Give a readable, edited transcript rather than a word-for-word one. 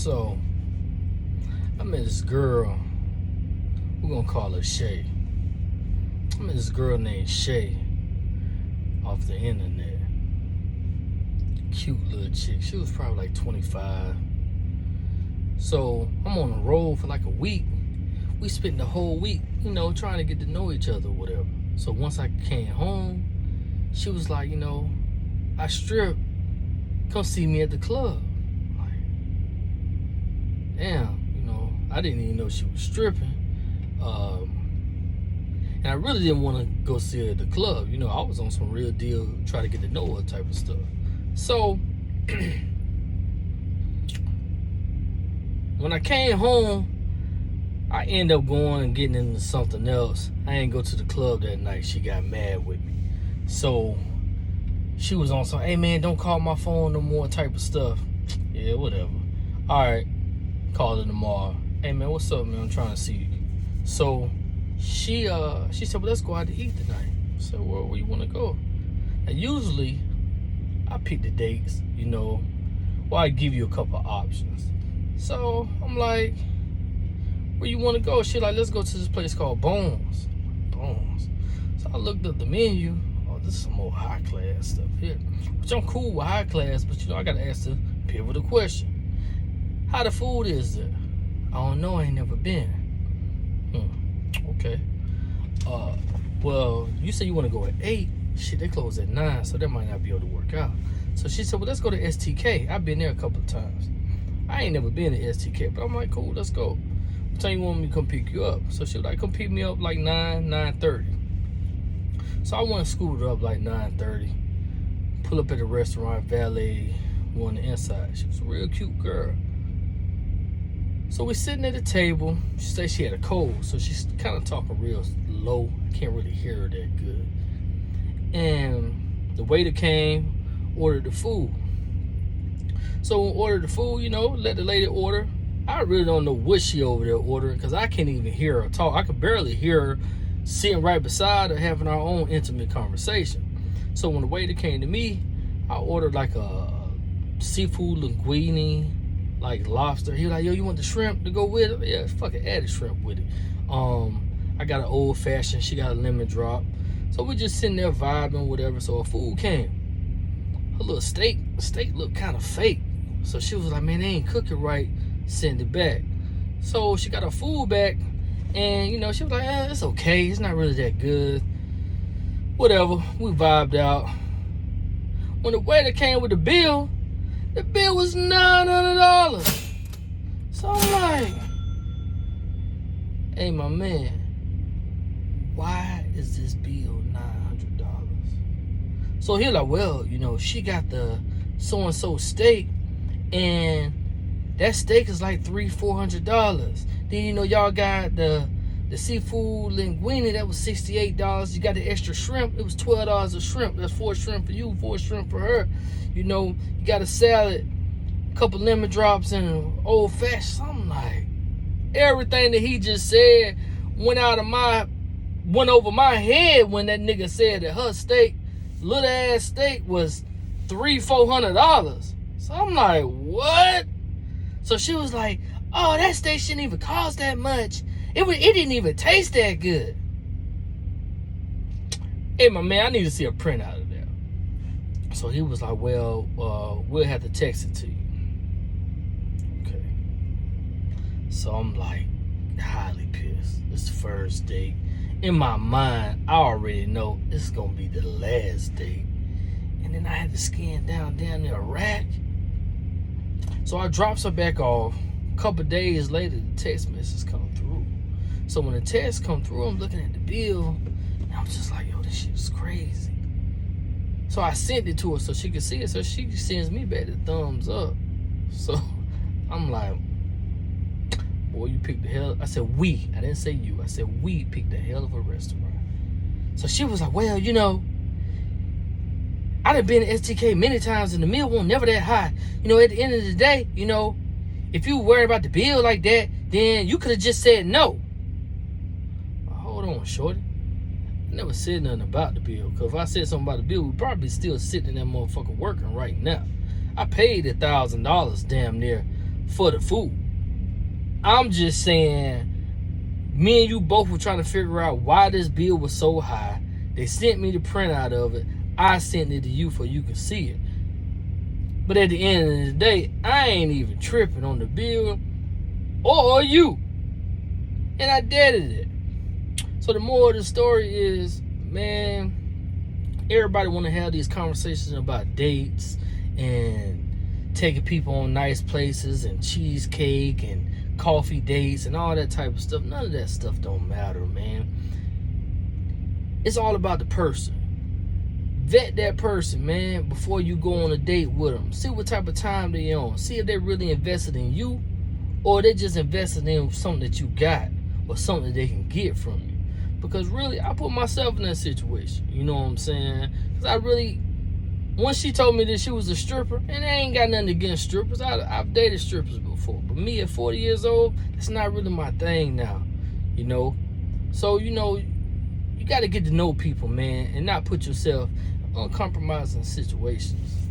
So, I met this girl. We're gonna call her Shay. I met this girl named Shay off the internet. Cute little chick. She was probably like 25. So, I'm on the road for like a week. We spent the whole week, trying to get to know each other or whatever. So, once I came home, she was like, I strip. Come see me at the club. Like, damn, I didn't even know she was stripping. And I really didn't want to go see her at the club. I was on some real deal, try to get to know her type of stuff. So, when I came home, I ended up going and getting into something else. I didn't go to the club that night. She got mad with me. So, she was on some, hey man, don't call my phone no more type of stuff. Yeah, whatever. All right, call her tomorrow. Hey man, what's up, man? I'm trying to see you. So she said, well, let's go out to eat tonight. I said, well, where you want to go? And usually I pick the dates, or I give you a couple of options. So I'm like, where you want to go? She like, let's go to this place called Bones. Bones. So I looked up the menu. This is some more high class stuff here. Which I'm cool with high class, but I gotta ask the pivotal question. How the food is there? I don't know, I ain't never been. Okay. Well, you said you wanna go at 8. Shit, they close at 9, so that might not be able to work out. So she said, well, let's go to STK. I've been there a couple of times. I ain't never been to STK, but I'm like, cool, let's go. What time you want me to come pick you up? So she was like, come pick me up like 9:30. So I went and scooted up like 9:30. Pull up at the restaurant, valet on the inside. She was a real cute girl. So we sitting at the table. She said she had a cold, so she's kind of talking real low. I can't really hear her that good. And the waiter came, ordered the food. So we ordered the food, let the lady order. I really don't know what she over there ordering because I can't even hear her talk. I could barely hear her sitting right beside her having our own intimate conversation. So when the waiter came to me, I ordered like a seafood linguine, like lobster. He was like, yo, you want the shrimp to go with it? Yeah, fucking add the shrimp with it. I got an old fashioned, she got a lemon drop. So we just sitting there vibing, whatever. So her food came. Her little steak looked kind of fake. So she was like, man, they ain't cook it right, send it back. So she got her food back. And, she was like, it's okay. It's not really that good. Whatever. We vibed out. When the waiter came with the bill was $900. So I'm like, hey, my man, why is this bill $900? So he like, well, she got the so-and-so steak, and that steak is like $300-400. Then y'all got the seafood linguine, that was $68. You got the extra shrimp, it was $12 a shrimp. That's 4 shrimp for you, 4 shrimp for her. You got a salad, a couple lemon drops, and an old fashioned. So I'm like, everything that he just said went over my head when that nigga said that her steak, little ass steak, was $300-400. So I'm like, what? So she was like, oh, that steak shouldn't even cost that much. It didn't even taste that good. Hey, my man, I need to see a print out of that. So he was like, well, we'll have to text it to you. Okay. So I'm like, highly pissed. It's the first date. In my mind, I already know this is going to be the last date. And then I had to scan down there a rack. So I drops her back off. A couple days later, the text message come through. So when the text come through, I'm looking at the bill, and I'm just like, yo, this shit is crazy. So I sent it to her so she could see it. So she sends me back the thumbs up. So I'm like, boy, you picked the hell. I said we. I didn't say you. I said we picked the hell of a restaurant. So she was like, well, I done been to STK many times and the meal won't never that high. At the end of the day, if you worried about the bill like that, then you could have just said no. Hold on, shorty. I never said nothing about the bill. Because if I said something about the bill, we'd probably still sitting in that motherfucker working right now. I paid $1,000 damn near for the food. I'm just saying, me and you both were trying to figure out why this bill was so high. They sent me the printout of it. I sent it to you so you could see it. But at the end of the day, I ain't even tripping on the bill or you. And I deaded it. So the moral of the story is, man, everybody want to have these conversations about dates and taking people on nice places and cheesecake and coffee dates and all that type of stuff. None of that stuff don't matter, man. It's all about the person. Vet that person, man, before you go on a date with them. See what type of time they on. See if they're really invested in you, or they're just invested in something that you got or something that they can get from you. Because really, I put myself in that situation. You know what I'm saying? Because I really, once she told me that she was a stripper, and I ain't got nothing against strippers. I've dated strippers before. But me at 40 years old, it's not really my thing now. You know? So, you know, you got to get to know people, man, and not put yourself in uncompromising situations.